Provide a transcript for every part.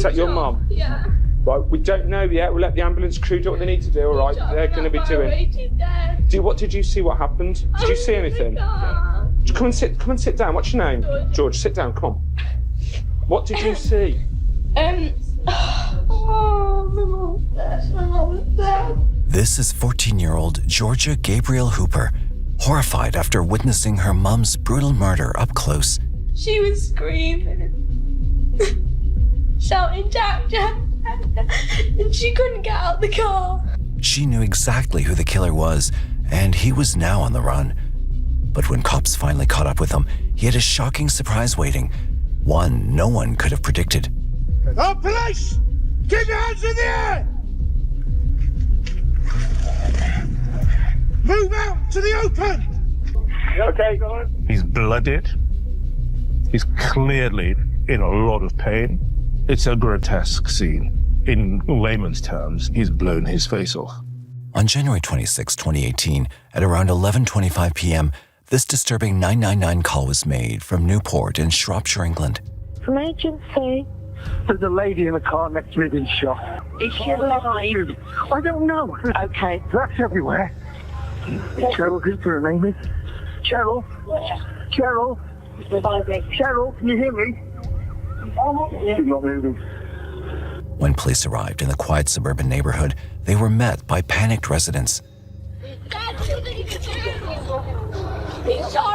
that your mum? Yeah. Right, we don't know yet. We'll let the ambulance crew do what they need to do, all right? They're going to be doing. She's dead. What did you see? What happened? Did you see anything? Come and sit down. What's your name? George, sit down, come on. What did you see? Oh, my mum's dead. My mum's dead. This is 14-year-old Georgia Gabriel Hooper, horrified after witnessing her mum's brutal murder up close. She was screaming, shouting, Jack, Jack, and she couldn't get out the car. She knew exactly who the killer was, and he was now on the run. But when cops finally caught up with him, he had a shocking surprise waiting, one no one could have predicted. Oh, police! Keep your hands in the air! Move out to the open! Okay, go on. He's blooded. He's clearly in a lot of pain. It's a grotesque scene. In layman's terms, he's blown his face off. On January 26, 2018, at around 11:25 p.m., this disturbing 999 call was made from Newport in Shropshire, England. From agency. There's a lady in the car next to me being shot. Is she alive? I don't know. Okay. That's everywhere. Cheryl Hooper, her name is. Cheryl? Cheryl? Cheryl, can you hear me? She's not moving. When police arrived in the quiet suburban neighborhood, they were met by panicked residents. He shot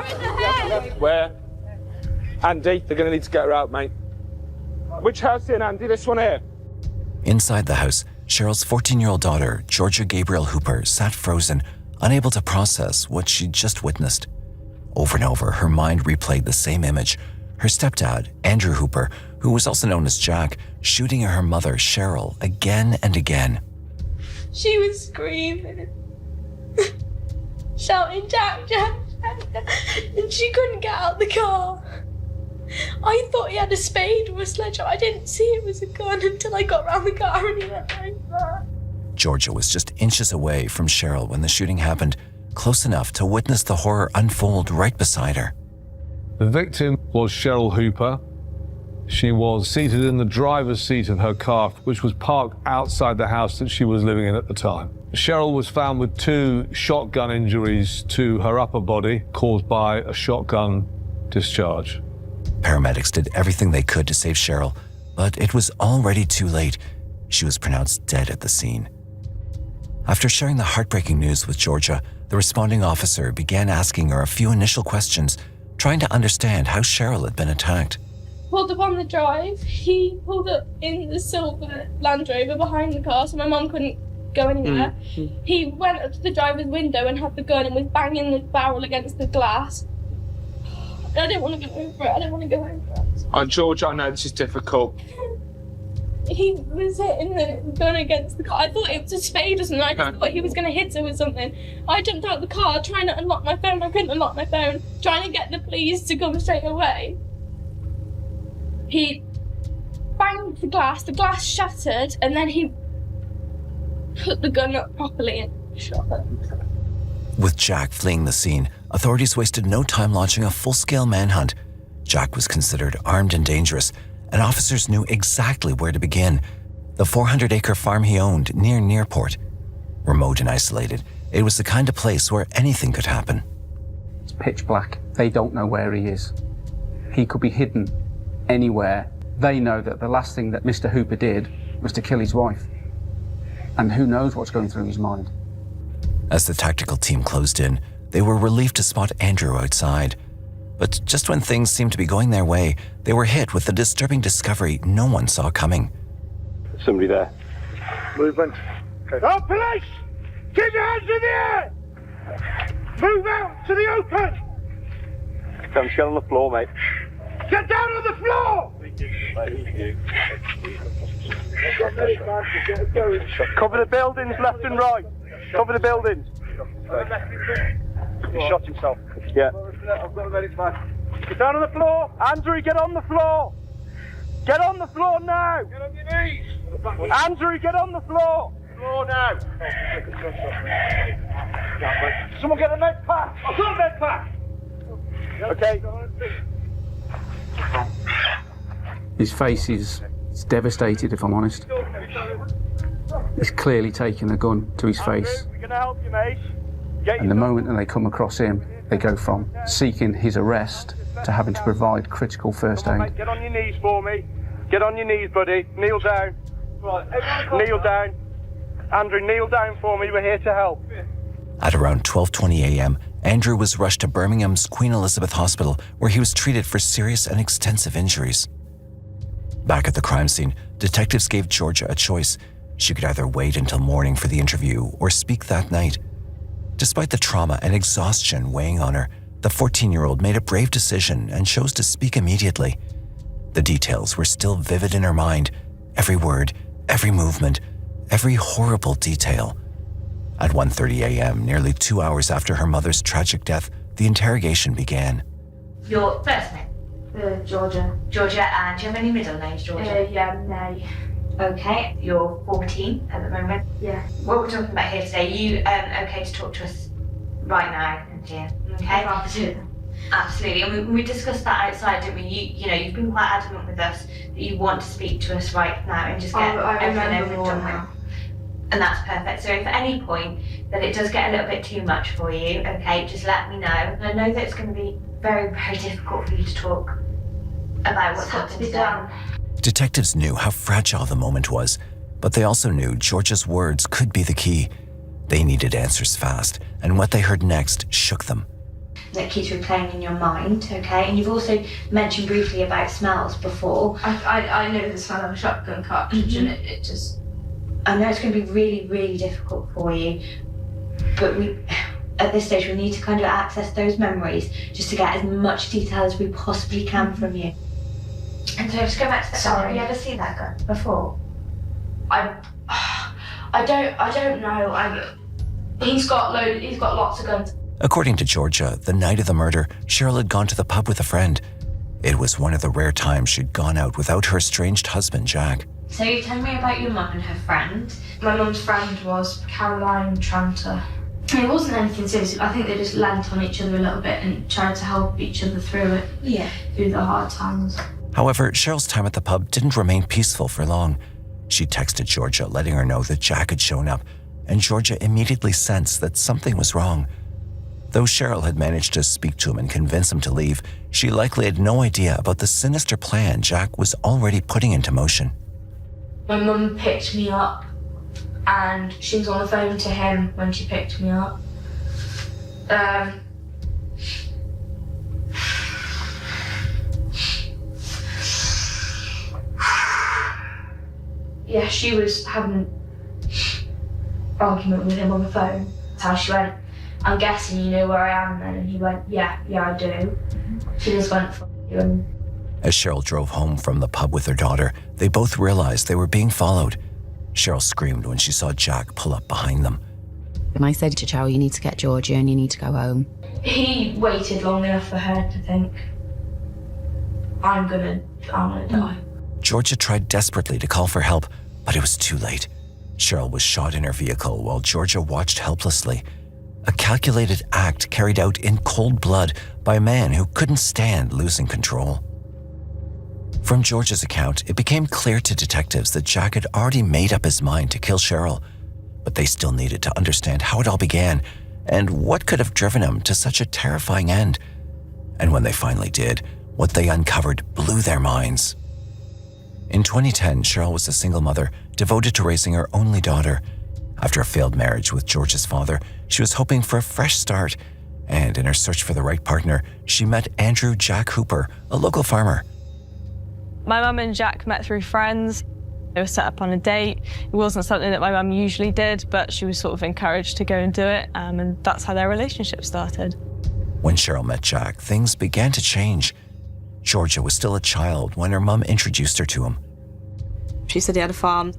her in the head. Where? Andy, they're going to need to get her out, mate. Which house in, Andy? This one here? Inside the house, Cheryl's 14-year-old daughter, Georgia Gabriel Hooper, sat frozen, unable to process what she'd just witnessed. Over and over, her mind replayed the same image. Her stepdad, Andrew Hooper, who was also known as Jack, shooting at her mother, Cheryl, again and again. She was screaming, shouting, Jack, Jack, Jack, and she couldn't get out the car. I thought he had a spade or a sledgehammer. I didn't see it was a gun until I got round the car and he went like that. Georgia was just inches away from Cheryl when the shooting happened, close enough to witness the horror unfold right beside her. The victim was Cheryl Hooper. She was seated in the driver's seat of her car, which was parked outside the house that she was living in at the time. Cheryl was found with 2 shotgun injuries to her upper body caused by a shotgun discharge. Paramedics did everything they could to save Cheryl, but it was already too late. She was pronounced dead at the scene. After sharing the heartbreaking news with Georgia, the responding officer began asking her a few initial questions, trying to understand how Cheryl had been attacked. Pulled up on the drive. He pulled up in the silver Land Rover behind the car, so my mum couldn't go anywhere. He went up to the driver's window and had the gun and was banging the barrel against the glass. I didn't want to go over it. I didn't want to go over it. Oh, George, I know this is difficult. He was hitting the gun against the car. I thought it was a spade or something. I just thought he was going to hit her with something. I jumped out the car trying to unlock my phone. I couldn't unlock my phone. Trying to get the police to come straight away. He banged the glass shattered, and then he put the gun up properly and shot her. With Jack fleeing the scene, authorities wasted no time launching a full-scale manhunt. Jack was considered armed and dangerous, and officers knew exactly where to begin. The 400-acre farm he owned near Newport. Remote and isolated, it was the kind of place where anything could happen. It's pitch black. They don't know where he is. He could be hidden anywhere. They know that the last thing that Mr. Hooper did was to kill his wife. And who knows what's going through his mind. As the tactical team closed in, they were relieved to spot Andrew outside. But just when things seemed to be going their way, they were hit with the disturbing discovery no one saw coming. Somebody there. Movement. Okay. Oh, police! Keep your hands in the air! Move out to the open! Come, get on the floor, mate. Get down on the floor! Cover the buildings left and right. Cover the buildings. He shot himself. Yeah. I've got a medic man. Get down on the floor! Andrew, get on the floor! Get on the floor now! Get on your knees! Andrew, get on the floor! Floor now! Someone get a med pack! I've got a med pack! Okay. His face is He's devastated, if I'm honest. He's clearly taken the gun to his face. We're gonna help you, mate. And the moment that they come across him, they go from seeking his arrest to having to provide critical first Come on, aid. mate, get on your knees for me. Get on your knees, buddy. Kneel down. Kneel down. Andrew, kneel down for me. We're here to help. At around 12:20 a.m., Andrew was rushed to Birmingham's Queen Elizabeth Hospital, where he was treated for serious and extensive injuries. Back at the crime scene, detectives gave Georgia a choice. She could either wait until morning for the interview or speak that night. Despite the trauma and exhaustion weighing on her, the 14-year-old made a brave decision and chose to speak immediately. The details were still vivid in her mind. Every word, every movement, every horrible detail. At 1:30 a.m., nearly 2 hours after her mother's tragic death, the interrogation began. Your first name? Georgia. Georgia, and do you have any middle names, Georgia? Yeah, May. Okay, you're 14 at the moment. Yeah. What we're talking about here today, you okay to talk to us right now, dear? Okay? Absolutely, and we discussed that outside, didn't we? You know, you've been quite adamant with us that you want to speak to us right now and just get everything over and done with. And that's perfect. So if at any point that it does get a little bit too much for you, okay, just let me know. And I know that it's going to be very, very difficult for you to talk about what's happened to be done. Detectives knew how fragile the moment was, but they also knew Georgia's words could be the key. They needed answers fast, and what they heard next shook them. That keeps replaying in your mind, okay? And you've also mentioned briefly about smells before. I know the smell of a shotgun cartridge and it just... I know it's going to be really, really difficult for you, but at this stage we need to kind of access those memories just to get as much detail as we possibly can from you. And so just go back to that. Sorry. Have you ever seen that gun before? I don't know. He's got lots of guns. According to Georgia, the night of the murder, Cheryl had gone to the pub with a friend. It was one of the rare times she'd gone out without her estranged husband, Jack. So you tell me about your mum and her friend. My mum's friend was Caroline Tranter. It wasn't anything serious. I think they just leant on each other a little bit and tried to help each other through it. Yeah. Through the hard times. However, Cheryl's time at the pub didn't remain peaceful for long. She texted Georgia, letting her know that Jack had shown up, and Georgia immediately sensed that something was wrong. Though Cheryl had managed to speak to him and convince him to leave, she likely had no idea about the sinister plan Jack was already putting into motion. My mum picked me up and she was on the phone to him when she picked me up. Yeah, she was having an argument with him on the phone. That's how she went, "I'm guessing you know where I am then." And he went, yeah, I do. She just went for you. And As Cheryl drove home from the pub with her daughter, they both realized they were being followed. Cheryl screamed when she saw Jack pull up behind them. And I said to Cheryl, you need to get Georgia and you need to go home. he waited long enough for her to think, I'm gonna die. Georgia tried desperately to call for help, but it was too late. Cheryl was shot in her vehicle while Georgia watched helplessly. A calculated act carried out in cold blood by a man who couldn't stand losing control. From Georgia's account, it became clear to detectives that Jack had already made up his mind to kill Cheryl, but they still needed to understand how it all began and what could have driven him to such a terrifying end. And when they finally did, what they uncovered blew their minds. In 2010, Cheryl was a single mother devoted to raising her only daughter. After a failed marriage with Georgia's father, she was hoping for a fresh start, and in her search for the right partner, she met Andrew Jack Hooper, a local farmer. My mum and Jack met through friends. They were set up on a date. It wasn't something that my mum usually did, but she was sort of encouraged to go and do it, and that's how their relationship started. When Cheryl met Jack, things began to change. Georgia was still a child when her mum introduced her to him. She said he had a farm.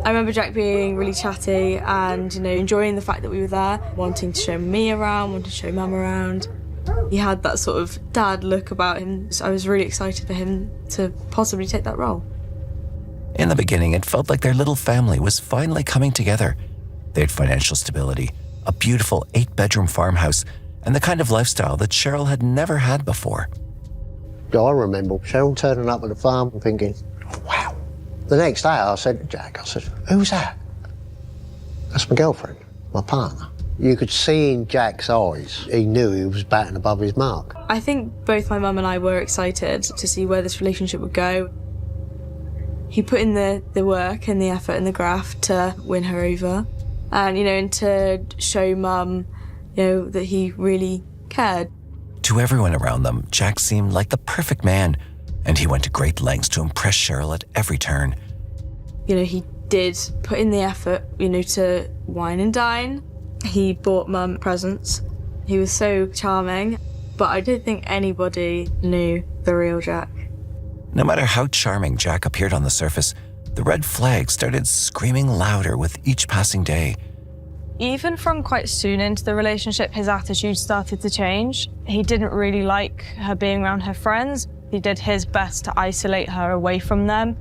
I remember Jack being really chatty and, enjoying the fact that we were there, wanting to show me around, wanting to show Mum around. He had that sort of dad look about him, so I was really excited for him to possibly take that role. In the beginning, it felt like their little family was finally coming together. They had financial stability, a beautiful 8-bedroom farmhouse, and the kind of lifestyle that Cheryl had never had before. I remember Cheryl turning up at the farm and thinking, wow. The next day I said to Jack, I said, who's that? That's my girlfriend, my partner. You could see in Jack's eyes, he knew he was batting above his mark. I think both my mum and I were excited to see where this relationship would go. He put in the work and the effort and the graft to win her over. And, and to show Mum, that he really cared. To everyone around them, Jack seemed like the perfect man, and he went to great lengths to impress Cheryl at every turn. He did put in the effort, to wine and dine. He bought Mum presents. He was so charming, but I don't think anybody knew the real Jack. No matter how charming Jack appeared on the surface, the red flag started screaming louder with each passing day. Even from quite soon into the relationship, his attitude started to change. He didn't really like her being around her friends. He did his best to isolate her away from them.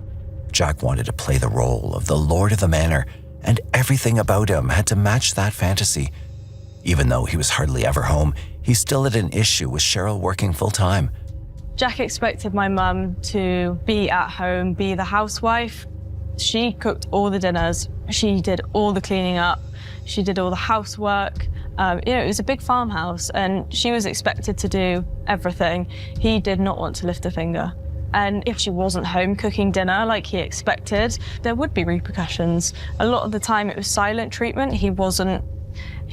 Jack wanted to play the role of the Lord of the Manor, and everything about him had to match that fantasy. Even though he was hardly ever home, he still had an issue with Cheryl working full-time. Jack expected my mum to be at home, be the housewife. She cooked all the dinners. She did all the cleaning up. She did all the housework. It was a big farmhouse, and she was expected to do everything. He did not want to lift a finger. And if she wasn't home cooking dinner like he expected, there would be repercussions. A lot of the time it was silent treatment. He wasn't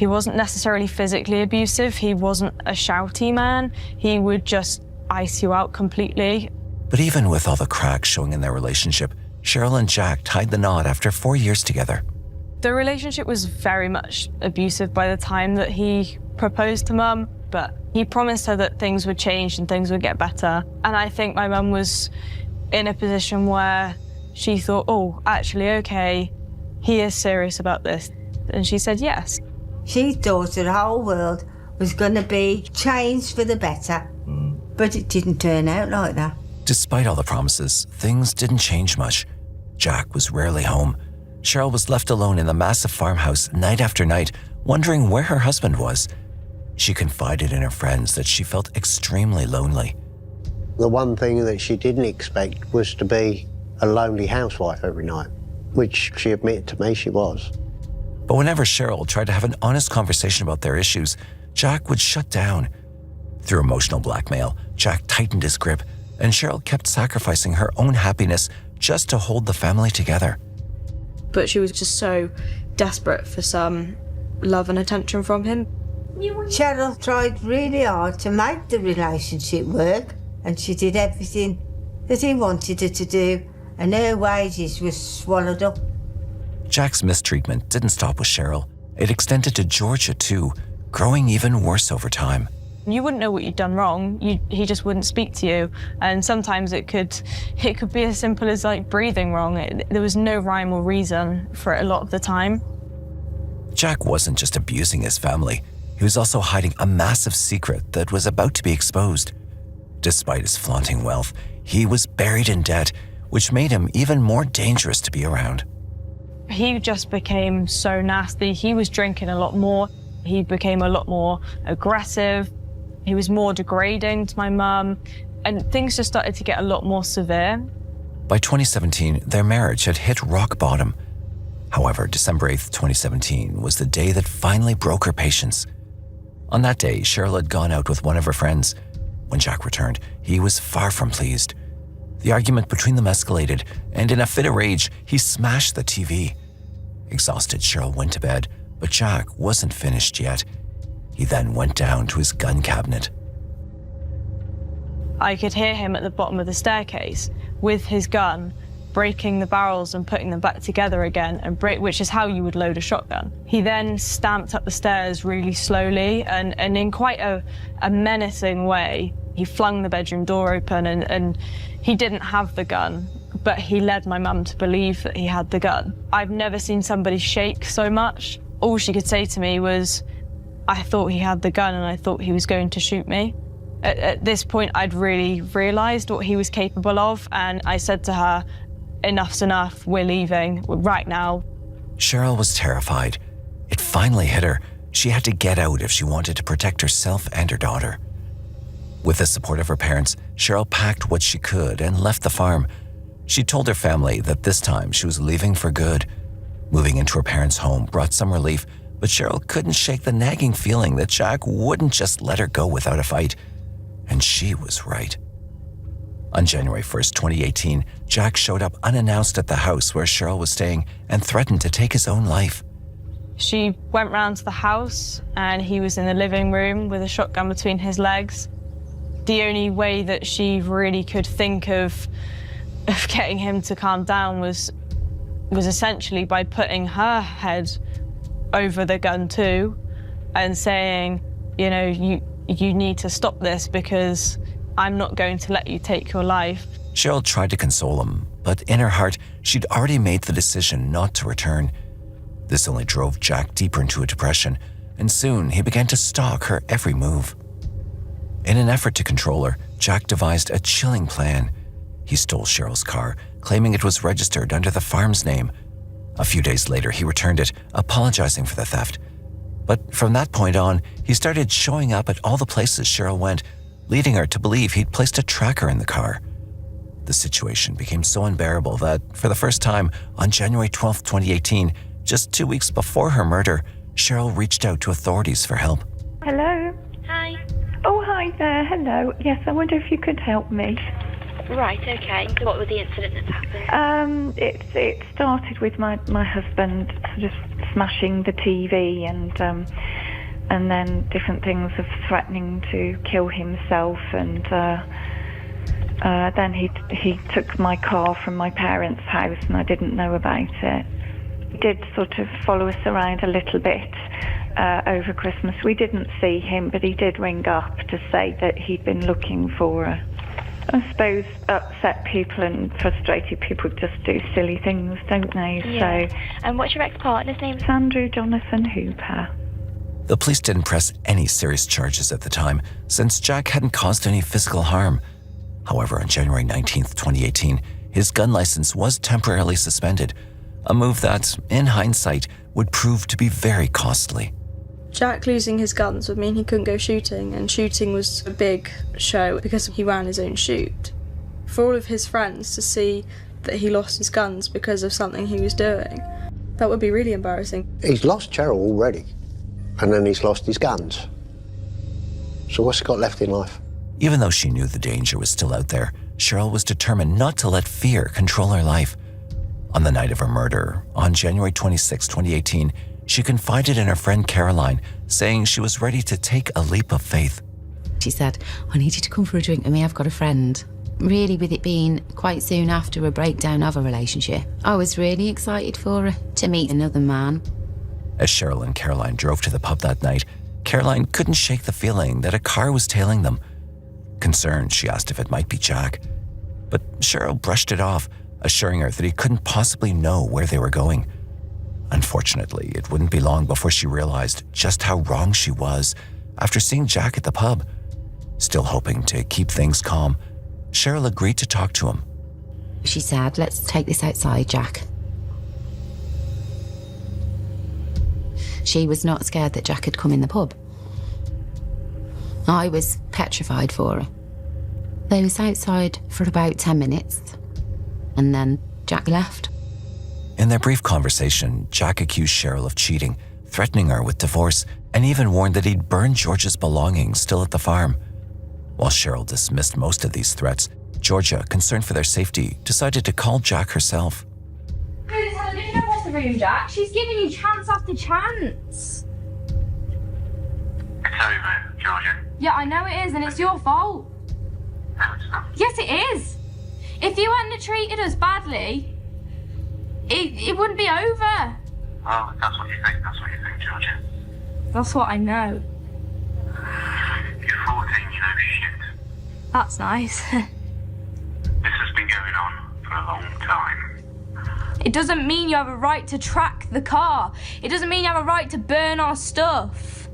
necessarily physically abusive. He wasn't a shouty man. He would just ice you out completely. But even with all the cracks showing in their relationship, Cheryl and Jack tied the knot after 4 years together. The relationship was very much abusive by the time that he proposed to Mum, but he promised her that things would change and things would get better. And I think my mum was in a position where she thought, oh, actually, okay, he is serious about this. And she said yes. She thought the whole world was going to be changed for the better, but it didn't turn out like that. Despite all the promises, things didn't change much. Jack was rarely home. Cheryl was left alone in the massive farmhouse night after night, wondering where her husband was. She confided in her friends that she felt extremely lonely. The one thing that she didn't expect was to be a lonely housewife every night, which she admitted to me she was. But whenever Cheryl tried to have an honest conversation about their issues, Jack would shut down. Through emotional blackmail, Jack tightened his grip, and Cheryl kept sacrificing her own happiness just to hold the family together. But she was just so desperate for some love and attention from him. Cheryl tried really hard to make the relationship work, and she did everything that he wanted her to do, and her wages were swallowed up. Jack's mistreatment didn't stop with Cheryl. It extended to Georgia too, growing even worse over time. You wouldn't know what you'd done wrong. He just wouldn't speak to you. And sometimes it could be as simple as like breathing wrong. There was no rhyme or reason for it a lot of the time. Jack wasn't just abusing his family. He was also hiding a massive secret that was about to be exposed. Despite his flaunting wealth, he was buried in debt, which made him even more dangerous to be around. He just became so nasty. He was drinking a lot more. He became a lot more aggressive. He was more degrading to my mum, and things just started to get a lot more severe. By 2017, their marriage had hit rock bottom. However, December 8th, 2017 was the day that finally broke her patience. On that day, Cheryl had gone out with one of her friends. When Jack returned, he was far from pleased. The argument between them escalated, and in a fit of rage, he smashed the TV. Exhausted, Cheryl went to bed, but Jack wasn't finished yet. He then went down to his gun cabinet. I could hear him at the bottom of the staircase with his gun, breaking the barrels and putting them back together again, which is how you would load a shotgun. He then stamped up the stairs really slowly and in quite a menacing way. He flung the bedroom door open and he didn't have the gun, but he led my mum to believe that he had the gun. I've never seen somebody shake so much. All she could say to me was, I thought he had the gun and I thought he was going to shoot me. At this point, I'd really realised what he was capable of, and I said to her, enough's enough, we're leaving right now. Cheryl was terrified. It finally hit her. She had to get out if she wanted to protect herself and her daughter. With the support of her parents, Cheryl packed what she could and left the farm. She told her family that this time she was leaving for good. Moving into her parents' home brought some relief, but Cheryl couldn't shake the nagging feeling that Jack wouldn't just let her go without a fight. And she was right. On January 1st, 2018, Jack showed up unannounced at the house where Cheryl was staying and threatened to take his own life. She went round to the house and he was in the living room with a shotgun between his legs. The only way that she really could think of getting him to calm down was essentially by putting her head over the gun too and saying, you know, you need to stop this because I'm not going to let you take your life. Cheryl tried to console him, but in her heart, she'd already made the decision not to return. This only drove Jack deeper into a depression, and soon he began to stalk her every move. In an effort to control her, Jack devised a chilling plan. He stole Cheryl's car, claiming it was registered under the farm's name. A few days later, he returned it, apologizing for the theft. But from that point on, he started showing up at all the places Cheryl went, leading her to believe he'd placed a tracker in the car. The situation became so unbearable that, for the first time, on January 12, 2018, just 2 weeks before her murder, Cheryl reached out to authorities for help. Hello? Hi. Oh, hi there. Hello. Yes, I wonder if you could help me. Right, okay. So what was the incident that's happened? It started with my husband sort of smashing the TV and then different things of threatening to kill himself, and then he took my car from my parents' house and I didn't know about it. He did sort of follow us around a little bit over Christmas. We didn't see him, but he did ring up to say that he'd been looking for her. I suppose upset people and frustrated people just do silly things, don't they? Yeah. So. And what's your ex-partner's name? Andrew Jonathan Hooper. The police didn't press any serious charges at the time, since Jack hadn't caused any physical harm. However, on January 19th, 2018, his gun license was temporarily suspended, a move that, in hindsight, would prove to be very costly. Jack losing his guns would mean he couldn't go shooting, and shooting was a big show because he ran his own shoot. For all of his friends to see that he lost his guns because of something he was doing, that would be really embarrassing. He's lost Cheryl already, and then he's lost his guns. So what's he got left in life? Even though she knew the danger was still out there, Cheryl was determined not to let fear control her life. On the night of her murder, on January 26, 2018, she confided in her friend Caroline, saying she was ready to take a leap of faith. She said, I need you to come for a drink with me, I've got a friend. Really, with it being quite soon after a breakdown of a relationship, I was really excited for her to meet another man. As Cheryl and Caroline drove to the pub that night, Caroline couldn't shake the feeling that a car was tailing them. Concerned, she asked if it might be Jack. But Cheryl brushed it off, assuring her that he couldn't possibly know where they were going. Unfortunately, it wouldn't be long before she realized just how wrong she was after seeing Jack at the pub. Still hoping to keep things calm, Cheryl agreed to talk to him. She said, let's take this outside, Jack. She was not scared that Jack had come in the pub. I was petrified for her. They was outside for about 10 minutes, and then Jack left. In their brief conversation, Jack accused Cheryl of cheating, threatening her with divorce, and even warned that he'd burn Georgia's belongings still at the farm. While Cheryl dismissed most of these threats, Georgia, concerned for their safety, decided to call Jack herself. Don't know what's the room, Jack. She's giving you chance after chance. It's over, Georgia. Yeah, I know it is, and it's your fault. No, it's not. Yes, it is. If you hadn't treated us badly, it wouldn't be over. Well, if that's what you think, Georgia. That's what I know. You're 14, you know shit. That's nice. This has been going on for a long time. It doesn't mean you have a right to track the car. It doesn't mean you have a right to burn our stuff.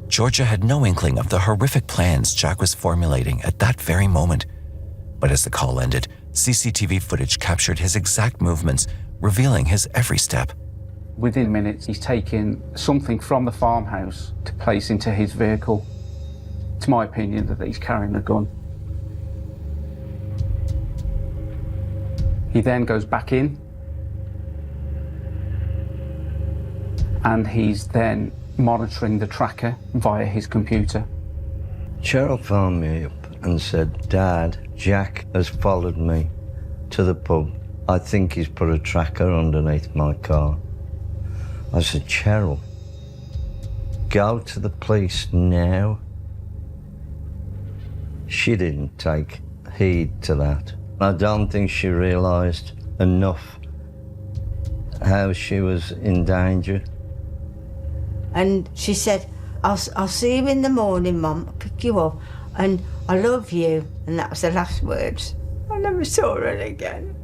Georgia had no inkling of the horrific plans Jack was formulating at that very moment. But as the call ended, CCTV footage captured his exact movements, revealing his every step. Within minutes, he's taken something from the farmhouse to place into his vehicle. It's my opinion that he's carrying a gun. He then goes back in, and he's then monitoring the tracker via his computer. Cheryl phoned me up and said, "Dad, Jack has followed me to the pub. I think he's put a tracker underneath my car." I said, "Cheryl, go to the police now." She didn't take heed to that. I don't think she realised enough how she was in danger. And she said, I'll see you in the morning, Mum. I'll pick you up. And I love you. And that was the last words. I never saw her again.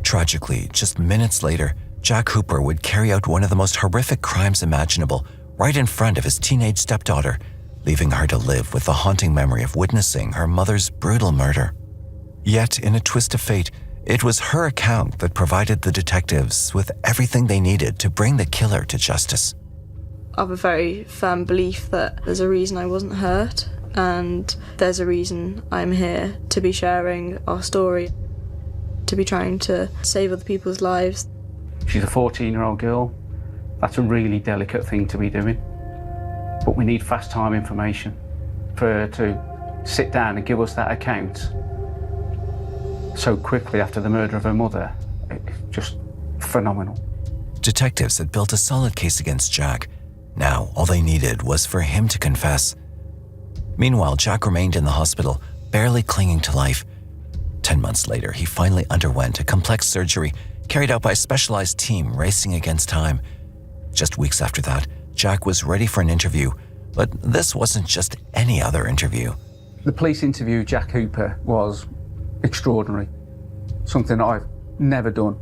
Tragically, just minutes later, Jack Hooper would carry out one of the most horrific crimes imaginable right in front of his teenage stepdaughter, leaving her to live with the haunting memory of witnessing her mother's brutal murder. Yet, in a twist of fate, it was her account that provided the detectives with everything they needed to bring the killer to justice. I have a very firm belief that there's a reason I wasn't hurt, and there's a reason I'm here to be sharing our story, to be trying to save other people's lives. She's a 14-year-old girl. That's a really delicate thing to be doing. But we need fast time information for her to sit down and give us that account so quickly after the murder of her mother. It's just phenomenal. Detectives had built a solid case against Jack. Now, all they needed was for him to confess. Meanwhile, Jack remained in the hospital, barely clinging to life. 10 months later, he finally underwent a complex surgery carried out by a specialized team racing against time. Just weeks after that, Jack was ready for an interview, but this wasn't just any other interview. The police interview of Jack Hooper was extraordinary, something that I've never done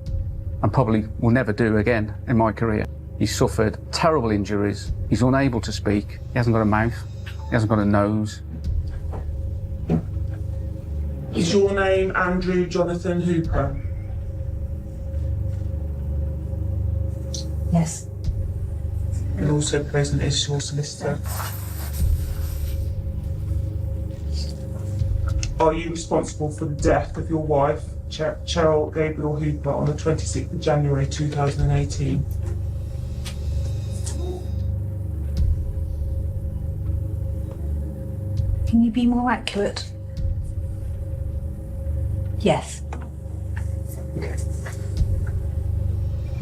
and probably will never do again in my career. He's suffered terrible injuries, he's unable to speak, he hasn't got a mouth, he hasn't got a nose. Is your name Andrew Jonathan Hooper? Yes. And also present is your solicitor. Are you responsible for the death of your wife, Cheryl Gabriel Hooper, on the 26th of January 2018? Can you be more accurate? Yes.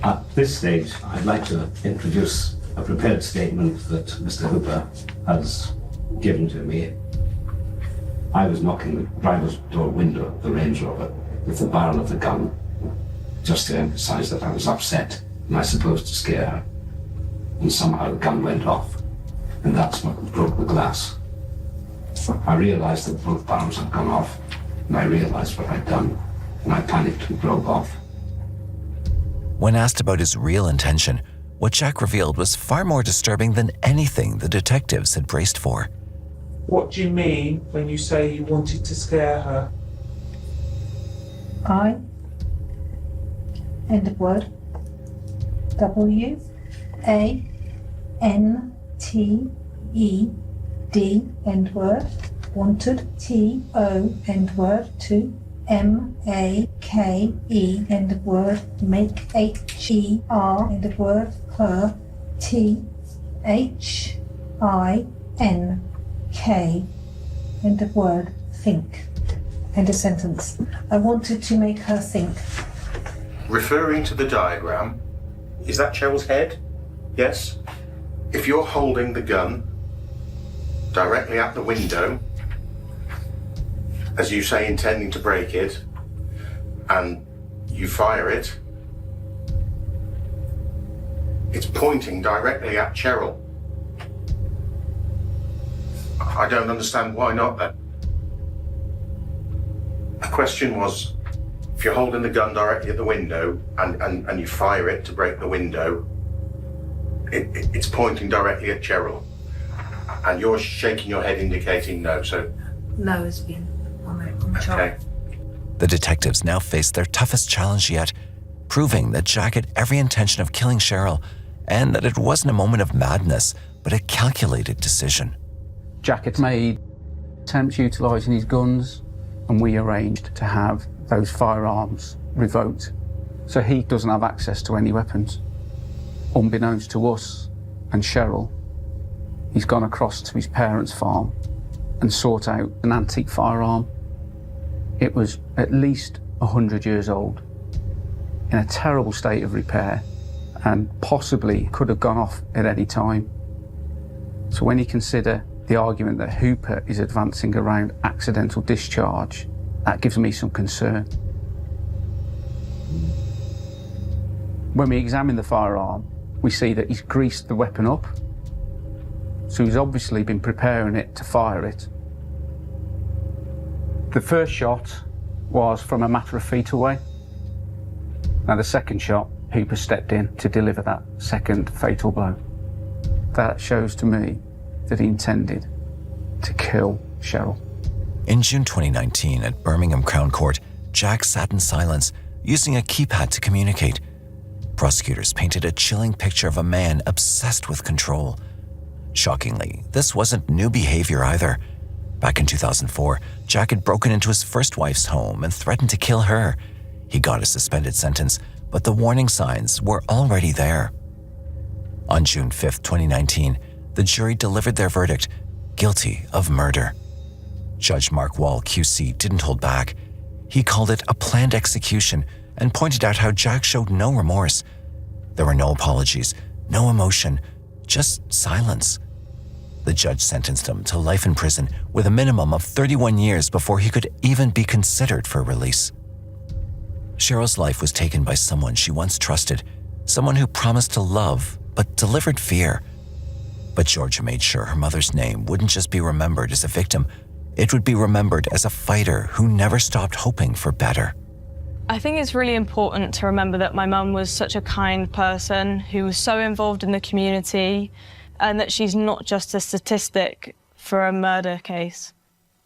At this stage, I'd like to introduce a prepared statement that Mr. Hooper has given to me. I was knocking the driver's door window of the Range Rover with the barrel of the gun, just to emphasize that I was upset and I supposed to scare her. And somehow the gun went off, and that's what broke the glass. I realized that both barrels had gone off, and I realized what I'd done, and I panicked and drove off. When asked about his real intention, what Jack revealed was far more disturbing than anything the detectives had braced for. What do you mean when you say you wanted to scare her? I, end of word, W-A-N-T-E-D, end word, wanted, T-O, end word, to M-A-K-E, end of word, make, H-E-R, end of word, her, T-H-I-N-K, end of word, think, end of sentence. I wanted to make her think. Referring to the diagram, is that Cheryl's head? Yes? If you're holding the gun directly at the window, as you say, intending to break it, and you fire it, it's pointing directly at Cheryl. I don't understand why not then. The question was, if you're holding the gun directly at the window and you fire it to break the window, it's pointing directly at Cheryl. And you're shaking your head indicating no, so... No has been on the chart. Okay. The detectives now faced their toughest challenge yet, proving that Jack had every intention of killing Cheryl and that it wasn't a moment of madness, but a calculated decision. Jack had made attempts utilising his guns, and we arranged to have those firearms revoked so he doesn't have access to any weapons. Unbeknownst to us and Cheryl, he's gone across to his parents' farm and sought out an antique firearm. It was at least 100 years old, in a terrible state of repair, and possibly could have gone off at any time. So when you consider the argument that Hooper is advancing around accidental discharge, that gives me some concern. When we examine the firearm, we see that he's greased the weapon up, so he's obviously been preparing it to fire it. The first shot was from a matter of feet away. Now the second shot, Hooper stepped in to deliver that second fatal blow. That shows to me that he intended to kill Cheryl. In June 2019 at Birmingham Crown Court, Jack sat in silence, using a keypad to communicate. Prosecutors painted a chilling picture of a man obsessed with control. Shockingly, this wasn't new behavior either. Back in 2004, Jack had broken into his first wife's home and threatened to kill her. He got a suspended sentence, but the warning signs were already there. On June 5, 2019, the jury delivered their verdict, guilty of murder. Judge Mark Wall, QC, didn't hold back. He called it a planned execution and pointed out how Jack showed no remorse. There were no apologies, no emotion, just silence. The judge sentenced him to life in prison with a minimum of 31 years before he could even be considered for release. Cheryl's life was taken by someone she once trusted, someone who promised to love but delivered fear. But Georgia made sure her mother's name wouldn't just be remembered as a victim, it would be remembered as a fighter who never stopped hoping for better. I think it's really important to remember that my mum was such a kind person who was so involved in the community, and that she's not just a statistic for a murder case.